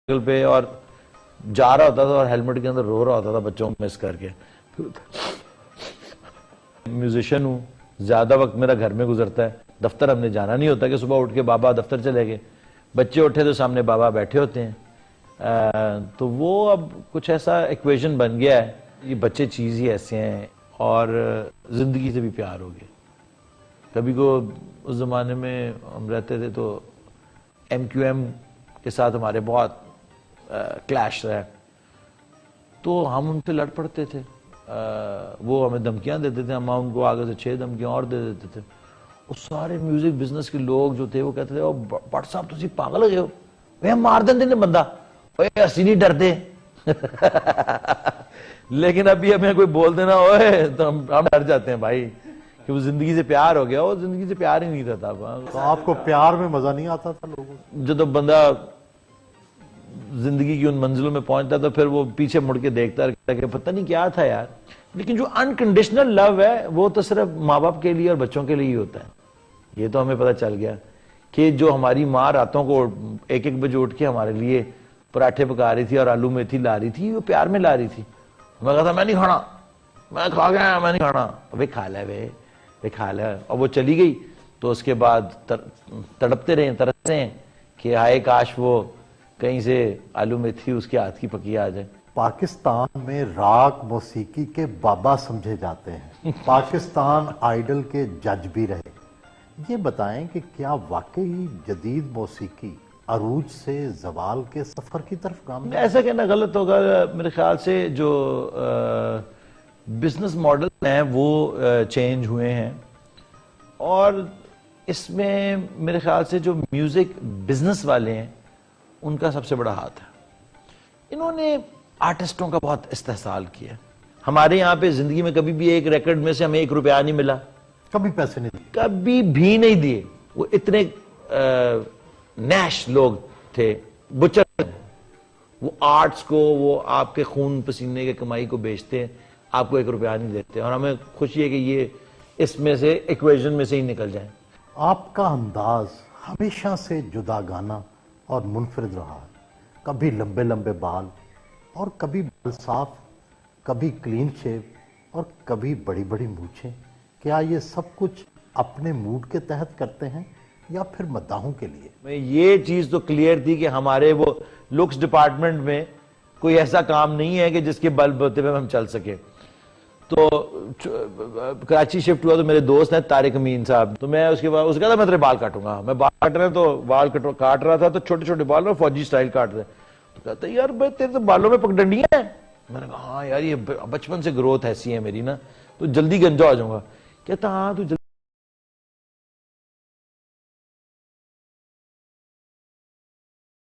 پہ اور جا رہا ہوتا تھا اور ہیلمٹ کے اندر رو رہا ہوتا تھا بچوں کو مس کر کے. میوزیشین ہوں, زیادہ وقت میرا گھر میں گزرتا ہے, دفتر ہم نے جانا نہیں ہوتا کہ صبح اٹھ کے بابا دفتر چلے گئے, بچے اٹھے تو سامنے بابا بیٹھے ہوتے ہیں. تو وہ اب کچھ ایسا ایکویشن بن گیا ہے, یہ بچے چیز ہی ایسے ہیں اور زندگی سے بھی پیار ہو گیا. کبھی کو اس زمانے میں ہم رہتے تھے تو ایم کیو ایم کے ساتھ ہمارے بہت کلیش رہا, تو ہم ان سے لڑ پڑتے تھے. وہ ہمیں دھمکیاں دیتے تھے, ہم ان کو آگے سے 6 دھمکیاں اور دے دیتے تھے. وہ سارے میوزک بزنس کے لوگ جو تھے وہ کہتے تھے بٹ صاحب تسی پاگل ہو گئے ہو, وہ مار دیں نے بندہ, اسی نہیں ڈرتے. لیکن ابھی ہمیں کوئی بول دینا ہوئے تو ہم ڈر جاتے ہیں بھائی, کہ وہ زندگی سے پیار ہو گیا. وہ زندگی سے پیار ہی نہیں رہتا. تو آپ کو پیار میں مزہ نہیں آتا تھا لوگوں کو؟ جب بندہ زندگی کی ان منزلوں میں پہنچتا تو پھر وہ پیچھے مڑ کے دیکھتا رہتا کہ پتہ نہیں کیا تھا یار. لیکن جو انکنڈیشنل لو ہے وہ تو صرف ماں باپ کے لیے اور بچوں کے لیے ہی ہوتا ہے. یہ تو ہمیں پتہ چل گیا کہ جو ہماری ماں راتوں کو 1-1 بجے اٹھ کے ہمارے لیے پراٹھے پکا رہی تھی اور آلو میتھی لا رہی تھی, وہ پیار میں لا رہی تھی. میں کہا تھا میں نہیں کھانا, میں کھا گیا, میں نہیں کھانا. ابھی کھا لے بے کھا لے. اور وہ چلی گئی تو اس کے بعد تڑپتے رہے, ترستے ہیں کہ ہائے کاش وہ کہیں سے آلو میتھی اس کے ہاتھ کی پکی آ جائے. پاکستان میں راگ موسیقی کے بابا سمجھے جاتے ہیں, پاکستان آئیڈل کے جج بھی رہے. یہ بتائیں کہ کیا واقعی جدید موسیقی عروج سے زوال کے سفر کی طرف گامزن ہے؟ ایسا کہنا غلط ہوگا. میرے خیال سے جو بزنس ماڈل ہیں وہ چینج ہوئے ہیں, اور اس میں میرے خیال سے جو میوزک بزنس والے ہیں ان کا سب سے بڑا ہاتھ ہے. انہوں نے آرٹسٹوں کا بہت استحصال کیا. ہمارے یہاں پہ زندگی میں کبھی بھی ایک ریکارڈ میں سے ہمیں 1 روپیہ نہیں ملا, کبھی پیسے نہیں دیے, کبھی بھی نہیں دیے. وہ اتنے نیش لوگ تھے, بچر. وہ آرٹس کو, وہ آپ کے خون پسینے کے کمائی کو بیچتے ہیں, آپ کو 1 روپیہ نہیں دیتے, اور ہمیں خوشی ہے کہ یہ اس میں سے ایکویژن میں سے ہی نکل جائیں. آپ کا انداز ہمیشہ سے جدا گانا اور منفرد رہا ہے. کبھی لمبے لمبے بال اور کبھی بال صاف, کبھی کلین شیو اور کبھی بڑی بڑی مونچھیں. کیا یہ سب کچھ اپنے موڈ کے تحت کرتے ہیں یا پھر مداحوں کے لیے؟ یہ چیز تو کلیئر تھی کہ ہمارے وہ لکس ڈپارٹمنٹ میں کوئی ایسا کام نہیں ہے کہ جس کے بل بوتے پہ ہم چل سکے. تو کراچی شفٹ ہوا تو میرے دوست ہیں طارق امین صاحب, تو میں اس کے بعد اس کہا تھا میں تیرے بال کاٹوں گا. میں بال کاٹ رہا تو بال کاٹ رہا تھا تو چھوٹے چھوٹے بال اور فوجی سٹائل کاٹ رہے. تو کہتا یار بھائی تیرے تو بالوں میں پگڈنڈیاں ہیں. میں نے کہا ہاں یار یہ بچپن سے گروتھ ایسی ہے میری نا, تو جلدی گنجا ہو جاؤں گا. کہتا ہاں تو